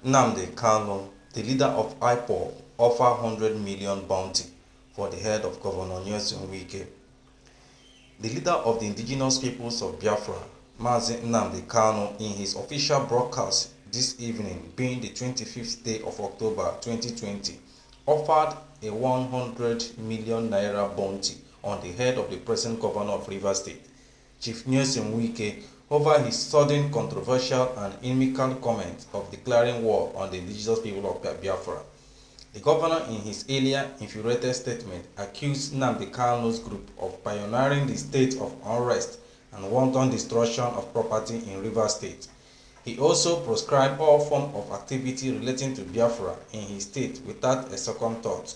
Nnamdi Kanu, the leader of IPOB, offer 100 million bounty for the head of Governor Nnamdi. The leader of the indigenous peoples of Biafra, Mazi Nnamdi Kanu, in his official broadcast this evening, being the 25th day of October 2020, offered a 100 million naira bounty on the head of the present governor of Rivers State, Chief Nnamdi, over his sudden, controversial and inimical comment of declaring war on the indigenous people of Biafra. The governor, in his earlier infuriated statement, accused Nnamdi Kanu's group of pioneering the state of unrest and wanton destruction of property in Rivers State. He also proscribed all forms of activity relating to Biafra in his state without a second thought.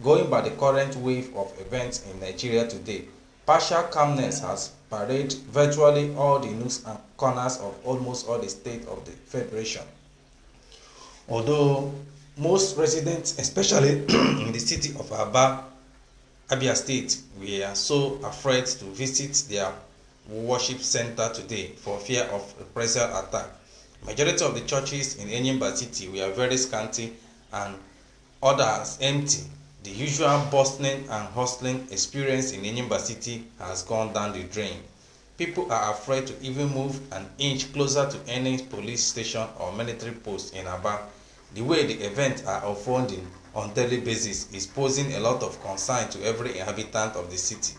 Going by the current wave of events in Nigeria today, partial calmness has paraded virtually all the nooks and corners of almost all the states of the Federation. Although most residents, especially in the city of Aba, Abia State, were so afraid to visit their worship center today for fear of reprisal attack. Majority of the churches in N100M city were very scanty and others empty. The usual bustling and hustling experience in N100M city has gone down the drain. People are afraid to even move an inch closer to any police station or military post in Aba. The way the events are unfolding on daily basis is posing a lot of concern to every inhabitant of the city.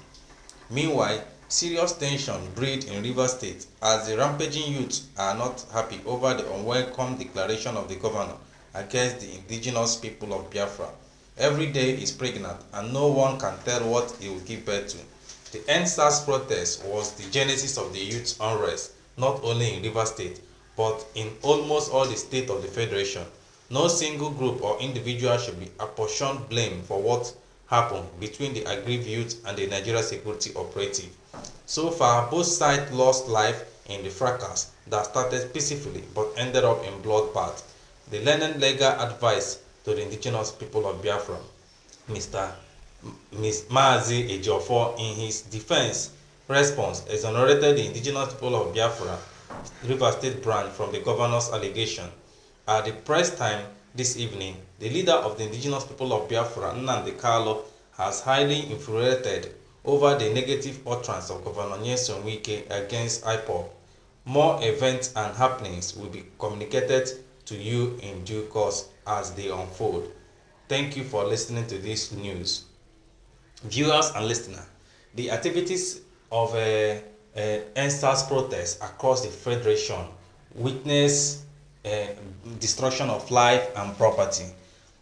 Meanwhile, serious tension breed in Rivers State as the rampaging youth are not happy over the unwelcome declaration of the governor against the indigenous people of Biafra. Every day is pregnant and no one can tell what it will give birth to. The N100M protest was the genesis of the youth unrest, not only in Rivers State, but in almost all the states of the Federation. No single group or individual should be apportioned blame for what happened between the aggrieved youth and the Nigeria security operative. So far, both sides lost life in the fracas that started peacefully but ended up in bloodbath. The learned legal advice to the indigenous people of Biafra, Mr. Mazi Ejiofor, in his defense response, exonerated the indigenous people of Biafra Rivers State branch from the governor's allegation. At the press time this evening, the leader of the indigenous people of Biafra, Nnamdi Kanu, has highly infuriated over the negative utterance of Governor Nnamdi against IPOB. More events and happenings will be communicated to you in due course as they unfold. Thank you for listening to this news. Viewers and listeners, the activities of N100M protests across the Federation witness destruction of life and property.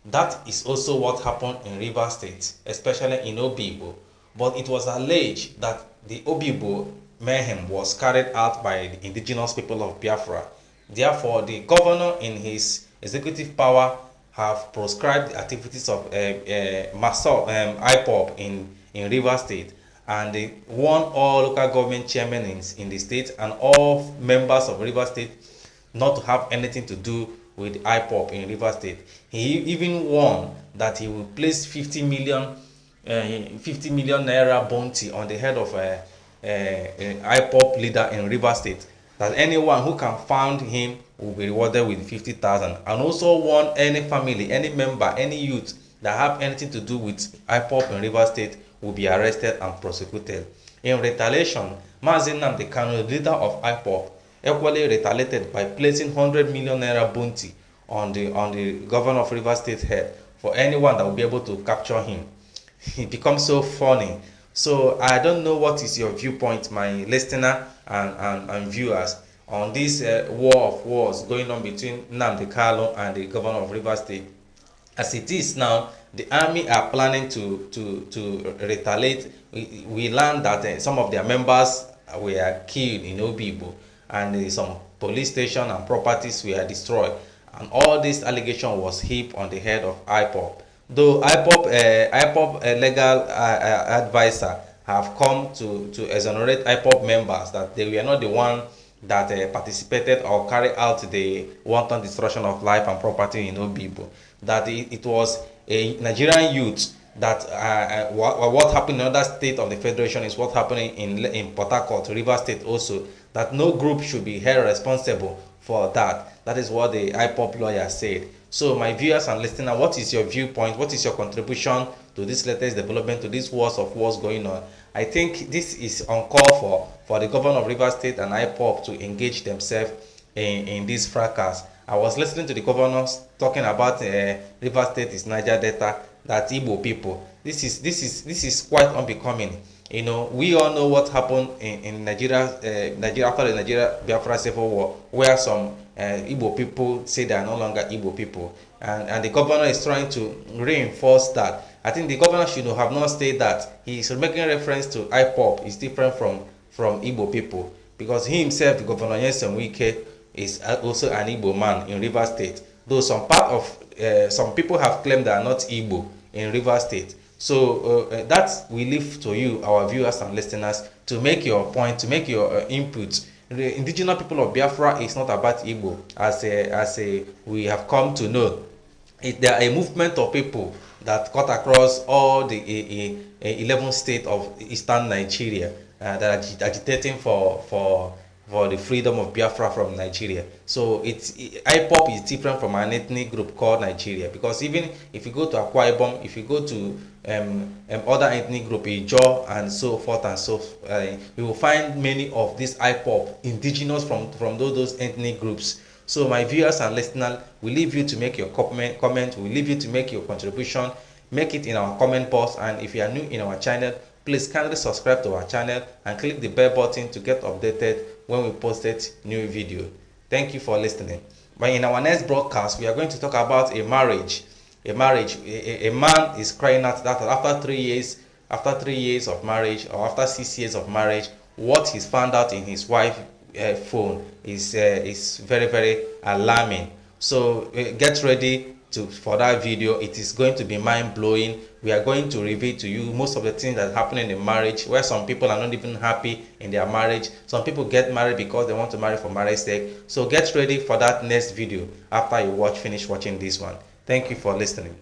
That is also what happened in Rivers State, especially in Obigbo. But it was alleged that the Obigbo mayhem was carried out by the indigenous people of Biafra. Therefore, the governor in his executive power have proscribed the activities of IPOB in Rivers State, and they warned all local government chairmen in the state and all members of Rivers State not to have anything to do with IPOB in Rivers State. He even warned that he will place 50 million naira bounty on the head of IPOB leader in Rivers State, that anyone who can find him will be rewarded with 50,000, and also warn any family, any member, any youth that have anything to do with IPOB in Rivers State will be arrested and prosecuted. In retaliation, Mazi Nnamdi Kanu, leader of IPOB, equally retaliated by placing 100 million naira bounty on the governor of Rivers State head for anyone that will be able to capture him. It becomes so funny. So I don't know what is your viewpoint, my listener and viewers, on this war of wars going on between Nnamdi Kanu and the governor of Rivers State. As it is now, the army are planning to retaliate. We learned that some of their members were killed in Obigbo, and some police station and properties were destroyed, and all this allegation was heaped on the head of IPOB. Though IPOB legal advisor have come to exonerate IPOB members that they were not the one that participated or carried out the wanton destruction of life and property in Obigbo, that it was a Nigerian youth that what happened in other states of the Federation is what happening in Port Harcourt, Rivers State also, that no group should be held responsible for that. That is what the IPOB lawyer said. So my viewers and listeners, what is your viewpoint? What is your contribution to this latest development, to this wars of wars going on? I think this is on call for the governor of Rivers State and IPOB to engage themselves in this fracas. I was listening to the governors talking about Rivers State is Niger Delta, that Igbo people. This is quite unbecoming. You know, we all know what happened in Nigeria, Nigeria after the Nigeria Biafra Civil War, where some Igbo people say they are no longer Igbo people, and the governor is trying to reinforce that. I think the governor should have not stated that. He is making reference to IPOB is different from Igbo people, because he himself, the Governor Nyesom Wike, is also an Igbo man in Rivers State. Though some people have claimed they are not Igbo in Rivers State. So that we leave to you, our viewers and listeners, to make your point, to make your input. The indigenous people of Biafra is not about Igbo, as we have come to know. There are a movement of people that cut across all the 11 states of eastern Nigeria that are agitating for the freedom of Biafra from Nigeria. So IPOB is different from an ethnic group called Nigeria, because even if you go to Akwa Ibom, if you go to other ethnic group, Ijaw and so forth and so you will find many of these IPOB indigenous from those ethnic groups. So my viewers and listeners, we leave you to make your comment. We leave you to make your contribution. Make it in our comment box, and if you are new in our channel, please kindly subscribe to our channel and click the bell button to get updated when we posted new video. Thank you for listening. But in our next broadcast, we are going to talk about a marriage. A man is crying out that after 3 years of marriage, or after 6 years of marriage, what he's found out in his wife's phone is very, very alarming. So get ready for that video. It is going to be mind-blowing. We are going to reveal to you most of the things that happen in the marriage, where some people are not even happy in their marriage. Some people get married because they want to marry for marriage sake. So get ready for that next video after you finish watching this one. Thank you for listening.